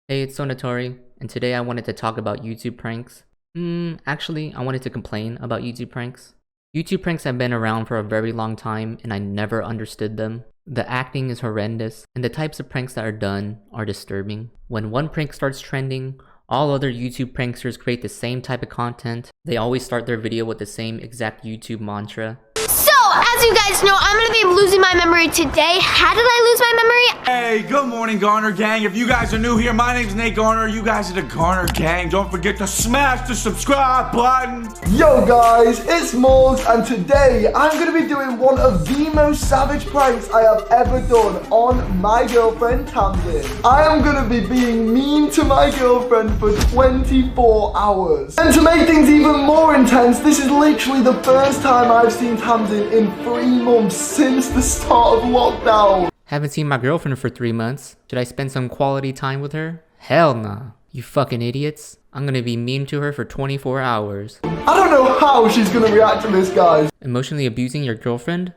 Hey, it's Sonatori, and today I wanted to talk about YouTube pranks. Actually, I wanted to complain about YouTube pranks. YouTube pranks have been around for a very long time, and I never understood them. The acting is horrendous, and the types of pranks that are done are disturbing. When one prank starts trending, all other YouTube pranksters create the same type of content. They always start their video with the same exact YouTube mantra. So, as you guys know, I'm gonna be losing my memory today. How did I lose my memory? Hey, good morning, Garner Gang. If you guys are new here, my name's Nate Garner. You guys are the Garner Gang. Don't forget to smash the subscribe button. Yo guys, it's Morgs, and today I'm going to be doing one of the most savage pranks I have ever done on my girlfriend, Tamsin. I am going to be being mean to my girlfriend for 24 hours. And to make things even more intense, this is literally the first time I've seen Tamsin in 3 months since the start of lockdown. Haven't seen my girlfriend for 3 months. Should I spend some quality time with her? Hell nah. You fucking idiots. I'm gonna be mean to her for 24 hours. I don't know how she's going to react to this, guys. Emotionally abusing your girlfriend?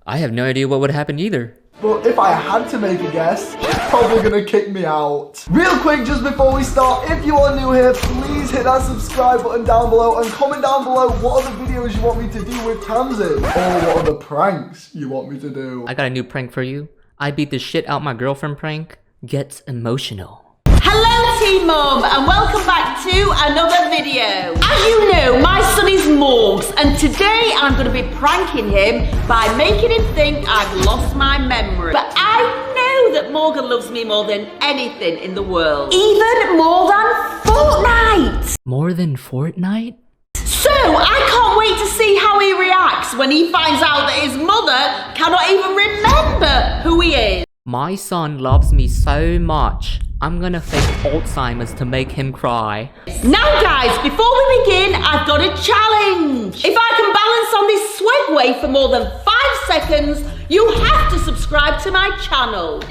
I have no idea what would happen either. But if I had to make a guess, she's probably going to kick me out. Real quick, just before we start, if you are new here, please hit that subscribe button down below and comment down below what other videos you want me to do with Tamsin. Or what other pranks you want me to do. I got a new prank for you. I beat the shit out my girlfriend prank. Gets emotional. Hello Team Mum and welcome back to another video. As you know, my son is Morgs and today I'm going to be pranking him by making him think I've lost my memory. But I know that Morgan loves me more than anything in the world. Even more than Fortnite. More than Fortnite? So I can't wait to see how he reacts when he finds out that his mother cannot even remember who he is. My son loves me so much. I'm gonna fake Alzheimer's to make him cry. Now guys, before we begin, I've got a challenge. If I can balance on this Swagway for more than 5 seconds, you have to subscribe to my channel.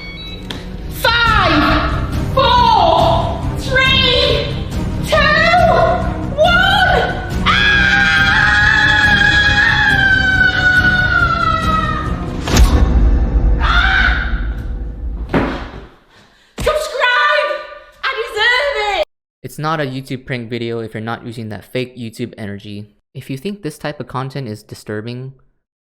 5, 4, 3, 2, 1. It's not a YouTube prank video if you're not using that fake YouTube energy. If you think this type of content is disturbing,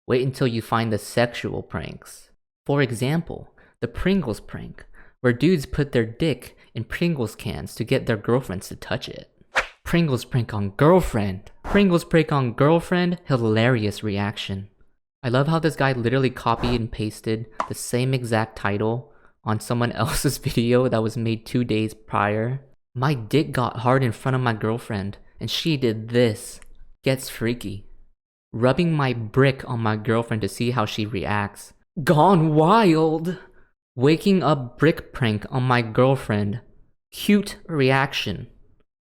wait until you find the sexual pranks. For example, the Pringles prank, where dudes put their dick in Pringles cans to get their girlfriends to touch it. Pringles prank on girlfriend. Pringles prank on girlfriend, hilarious reaction. I love how this guy literally copied and pasted the same exact title on someone else's video that was made 2 days prior. My dick got hard in front of my girlfriend, and she did this. Gets freaky. Rubbing my brick on my girlfriend to see how she reacts. Gone wild. Waking up brick prank on my girlfriend. Cute reaction.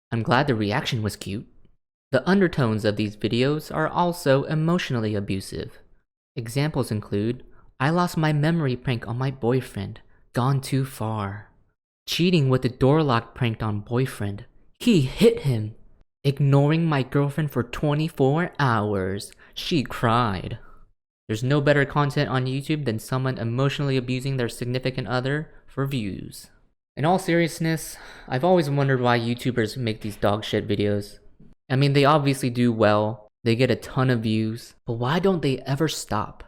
I'm glad the reaction was cute. The undertones of these videos are also emotionally abusive. Examples include, I lost my memory prank on my boyfriend. Gone too far. Cheating with the door lock prank on boyfriend. He hit him. Ignoring my girlfriend for 24 hours. She cried. There's no better content on YouTube than someone emotionally abusing their significant other for views. In all seriousness, I've always wondered why YouTubers make these dog shit videos. I mean, they obviously do well. They get a ton of views. But why don't they ever stop?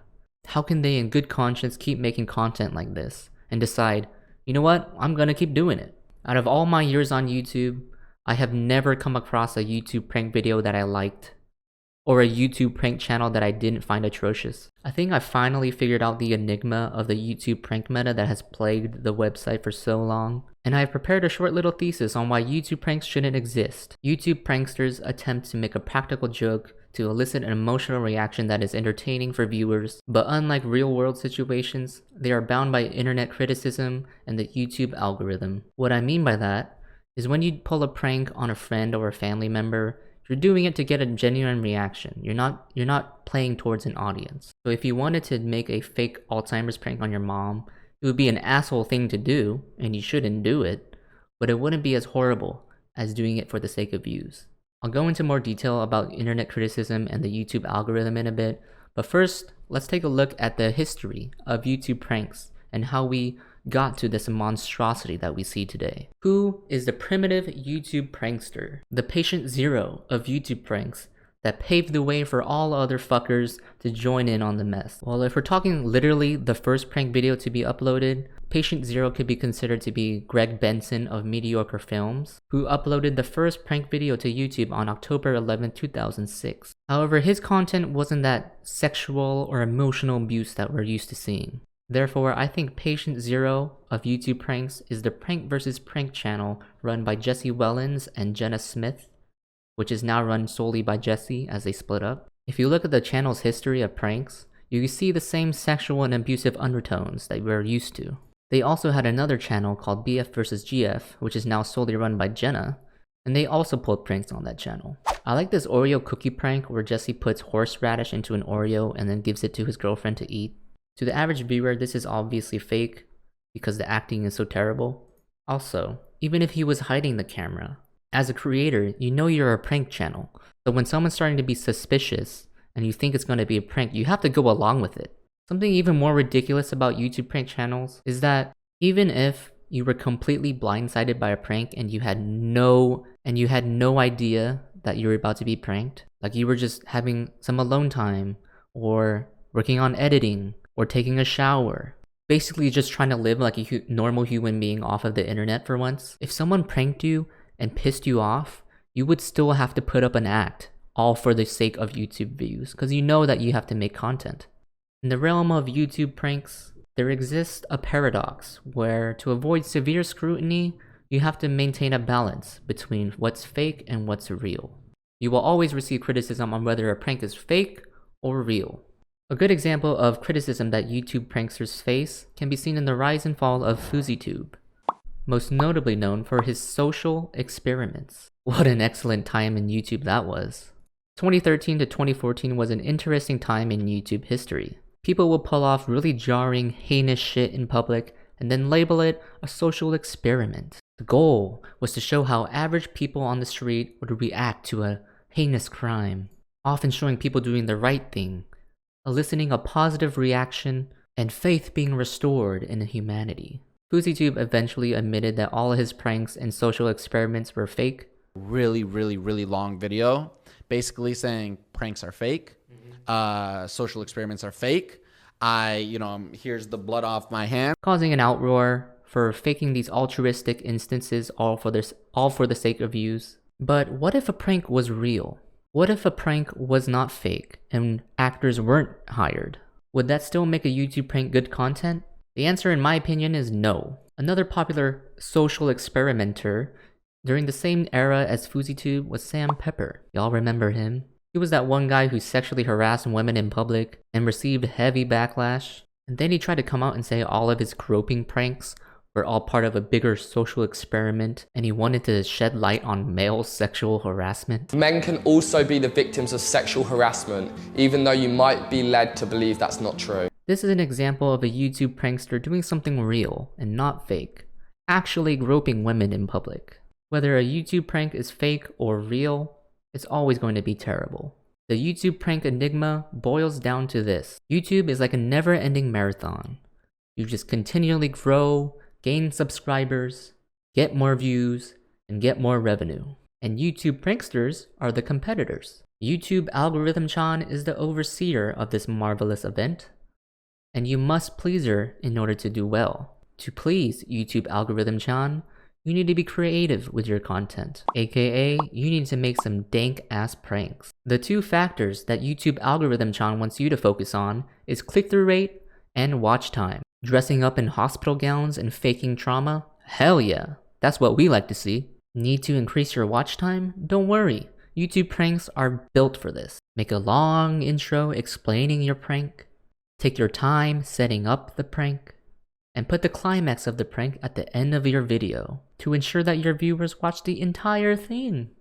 How can they in good conscience keep making content like this and decide, you know what? I'm gonna keep doing it. Out of all my years on YouTube, I have never come across a YouTube prank video that I liked, or a YouTube prank channel that I didn't find atrocious. I think I finally figured out the enigma of the YouTube prank meta that has plagued the website for so long, and I have prepared a short little thesis on why YouTube pranks shouldn't exist. YouTube pranksters attempt to make a practical joke to elicit an emotional reaction that is entertaining for viewers, but unlike real-world situations, they are bound by internet criticism and the YouTube algorithm. What I mean by that is when you pull a prank on a friend or a family member, you're doing it to get a genuine reaction. You're not playing towards an audience. So if you wanted to make a fake Alzheimer's prank on your mom, it would be an asshole thing to do, and you shouldn't do it, but it wouldn't be as horrible as doing it for the sake of views. I'll go into more detail about internet criticism and the YouTube algorithm in a bit, but first, let's take a look at the history of YouTube pranks and how we got to this monstrosity that we see today. Who is the primitive YouTube prankster? The patient zero of YouTube pranks that paved the way for all other fuckers to join in on the mess. Well, if we're talking literally the first prank video to be uploaded, patient zero could be considered to be Greg Benson of Mediocre Films, who uploaded the first prank video to YouTube on October 11, 2006. However, his content wasn't that sexual or emotional abuse that we're used to seeing. Therefore, I think patient zero of YouTube pranks is the prank versus prank channel run by Jesse Wellens and Jenna Smith, which is now run solely by Jesse as they split up. If you look at the channel's history of pranks, you can see the same sexual and abusive undertones that we're used to. They also had another channel called BF vs GF, which is now solely run by Jenna, and they also pulled pranks on that channel. I like this Oreo cookie prank where Jesse puts horseradish into an Oreo and then gives it to his girlfriend to eat. To the average viewer, this is obviously fake because the acting is so terrible. Also, even if he was hiding the camera, as a creator, you know you're a prank channel. So when someone's starting to be suspicious and you think it's going to be a prank, you have to go along with it. Something even more ridiculous about YouTube prank channels is that even if you were completely blindsided by a prank and you had no idea that you were about to be pranked, like you were just having some alone time or working on editing or taking a shower, basically just trying to live like a normal human being off of the internet for once, if someone pranked you and pissed you off, you would still have to put up an act, all for the sake of YouTube views, because you know that you have to make content. In the realm of YouTube pranks, there exists a paradox where to avoid severe scrutiny, you have to maintain a balance between what's fake and what's real. You will always receive criticism on whether a prank is fake or real. A good example of criticism that YouTube pranksters face can be seen in the rise and fall of FouseyTube, most notably known for his social experiments. What an excellent time in YouTube that was. 2013 to 2014 was an interesting time in YouTube history. People will pull off really jarring, heinous shit in public and then label it a social experiment. The goal was to show how average people on the street would react to a heinous crime, often showing people doing the right thing, eliciting a positive reaction, and faith being restored in humanity. FouseyTube eventually admitted that all of his pranks and social experiments were fake. Really long video basically saying pranks are fake, social experiments are fake. Here's the blood off my hand, causing an outroar for faking these altruistic instances all for the sake of views. But what if a prank was real? What if a prank was not fake and actors weren't hired? Would that still make a YouTube prank good content? The answer in my opinion is no. Another popular social experimenter during the same era as FouseyTube was Sam Pepper. Y'all remember him? He was that one guy who sexually harassed women in public and received heavy backlash. And then he tried to come out and say all of his groping pranks were all part of a bigger social experiment, and he wanted to shed light on male sexual harassment. Men can also be the victims of sexual harassment, even though you might be led to believe that's not true. This is an example of a YouTube prankster doing something real and not fake, actually groping women in public. Whether a YouTube prank is fake or real, it's always going to be terrible. The YouTube prank enigma boils down to this. YouTube is like a never-ending marathon. You just continually grow, gain subscribers, get more views, and get more revenue. And YouTube pranksters are the competitors. YouTube Algorithm-chan is the overseer of this marvelous event, and you must please her in order to do well. To please YouTube Algorithm-chan, you need to be creative with your content, aka you need to make some dank-ass pranks. The two factors that YouTube Algorithm-chan wants you to focus on is click-through rate and watch time. Dressing up in hospital gowns and faking trauma? Hell yeah, that's what we like to see. Need to increase your watch time? Don't worry, YouTube pranks are built for this. Make a long intro explaining your prank, take your time setting up the prank, and put the climax of the prank at the end of your video to ensure that your viewers watch the entire thing.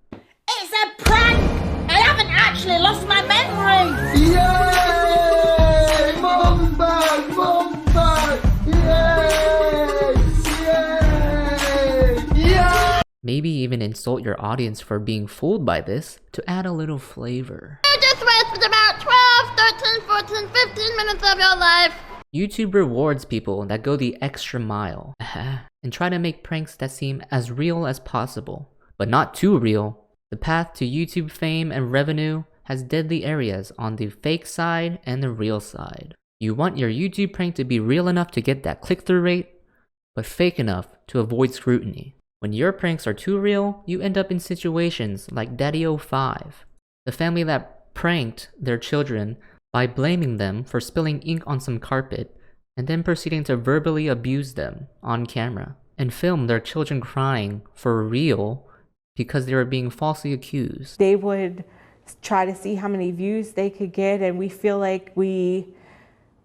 It's a prank! I haven't actually lost my memory! Yay! Mom's back! Mom's back! Yay! Yay! Yay! Maybe even insult your audience for being fooled by this to add a little flavor. You just wasted about 12, 13, 14, 15 minutes of your life. YouTube rewards people that go the extra mile and try to make pranks that seem as real as possible, but not too real. The path to YouTube fame and revenue has deadly areas on the fake side and the real side. You want your YouTube prank to be real enough to get that click-through rate, but fake enough to avoid scrutiny. When your pranks are too real, you end up in situations like Daddy05, the family that pranked their children by blaming them for spilling ink on some carpet and then proceeding to verbally abuse them on camera and film their children crying for real because they were being falsely accused. They would try to see how many views they could get, and we feel like we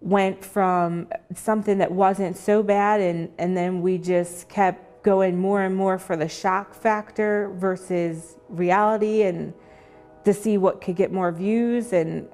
went from something that wasn't so bad and then we just kept going more and more for the shock factor versus reality and to see what could get more views. And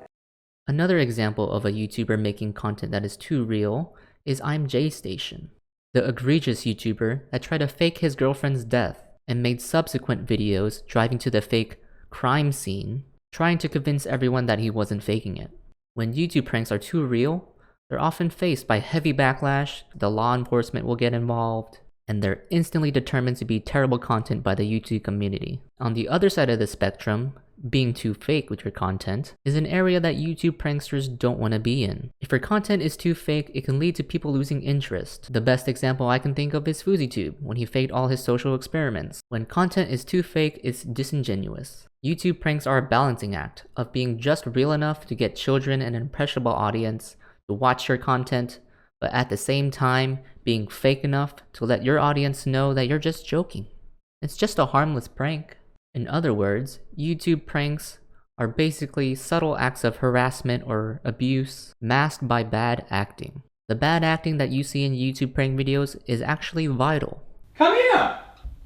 another example of a YouTuber making content that is too real is I'm J Station, the egregious YouTuber that tried to fake his girlfriend's death and made subsequent videos driving to the fake crime scene, trying to convince everyone that he wasn't faking it. When YouTube pranks are too real, they're often faced by heavy backlash, the law enforcement will get involved, and they're instantly determined to be terrible content by the YouTube community. On the other side of the spectrum, being too fake with your content is an area that YouTube pranksters don't want to be in. If your content is too fake, it can lead to people losing interest. The best example I can think of is FouseyTube, when he faked all his social experiments. When content is too fake, it's disingenuous. YouTube pranks are a balancing act of being just real enough to get children and an impressionable audience to watch your content, but at the same time being fake enough to let your audience know that you're just joking. It's just a harmless prank. In other words, YouTube pranks are basically subtle acts of harassment or abuse masked by bad acting. The bad acting that you see in YouTube prank videos is actually vital. Come here!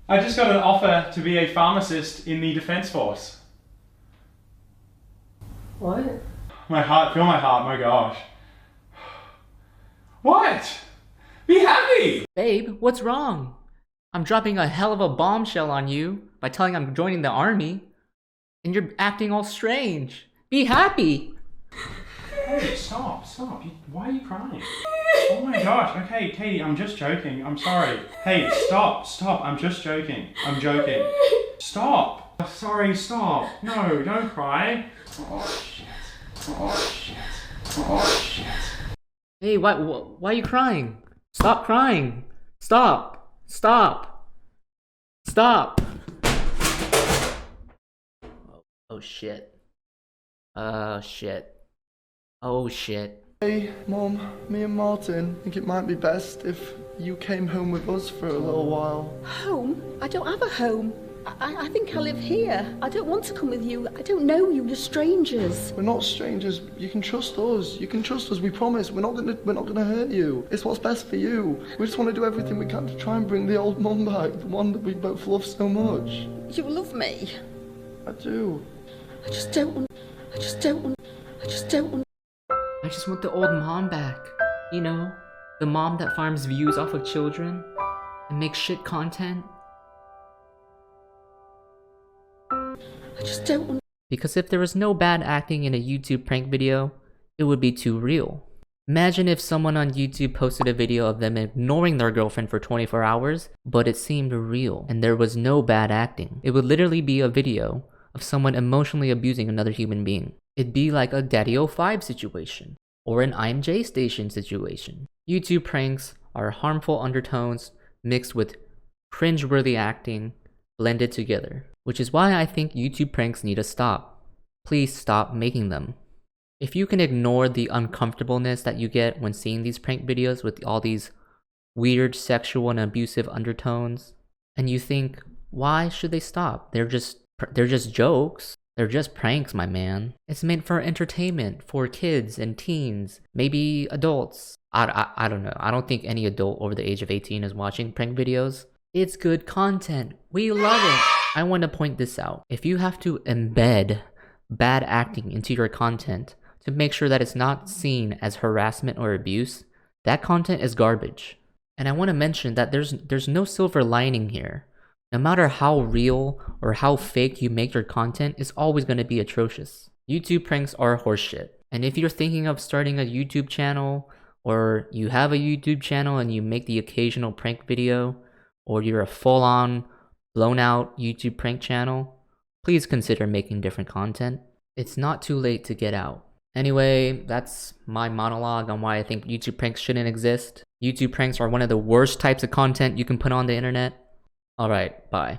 I just got an offer to be a pharmacist in the Defense Force. What? My heart, feel my heart, my gosh. What? Be happy! Babe, what's wrong? I'm dropping a hell of a bombshell on you by telling I'm joining the army, and you're acting all strange. Be happy! Hey, stop. Why are you crying? Oh my gosh, okay, Katie, I'm just joking. I'm sorry. Hey, stop, I'm just joking. I'm joking. Stop! Sorry, stop. No, don't cry. Oh shit. Hey, why are you crying? Stop crying! Stop! Oh shit. Oh shit. Hey, Mom, me and Martin think it might be best if you came home with us for a little while. Home? I don't have a home. I think I live here. I don't want to come with you. I don't know you. You're strangers. We're not strangers. You can trust us. We promise. We're not gonna hurt you. It's what's best for you. We just want to do everything we can to try and bring the old Mum back, the one that we both love so much. You love me. I do. I just don't want. I just want the old mom back. You know, the mom that farms views off of children and makes shit content. I just don't want. Because if there was no bad acting in a YouTube prank video, it would be too real. Imagine if someone on YouTube posted a video of them ignoring their girlfriend for 24 hours, but it seemed real and there was no bad acting. It would literally be a video of someone emotionally abusing another human being. It'd be like a Daddy05 situation or an I'm J Station situation. YouTube pranks are harmful undertones mixed with cringeworthy acting blended together, which is why I think YouTube pranks need to stop. Please stop making them. If you can ignore the uncomfortableness that you get when seeing these prank videos with all these weird sexual and abusive undertones, and you think, why should they stop? They're just jokes. They're just pranks, my man. It's meant for entertainment, for kids and teens, maybe adults. I don't know. I don't think any adult over the age of 18 is watching prank videos. It's good content. We love it. I want to point this out. If you have to embed bad acting into your content to make sure that it's not seen as harassment or abuse, that content is garbage. And I want to mention that there's no silver lining here. No matter how real or how fake you make your content, it's always going to be atrocious. YouTube pranks are horseshit. And if you're thinking of starting a YouTube channel or you have a YouTube channel and you make the occasional prank video, or you're a full-on, blown-out YouTube prank channel, please consider making different content. It's not too late to get out. Anyway, that's my monologue on why I think YouTube pranks shouldn't exist. YouTube pranks are one of the worst types of content you can put on the internet. Alright, bye.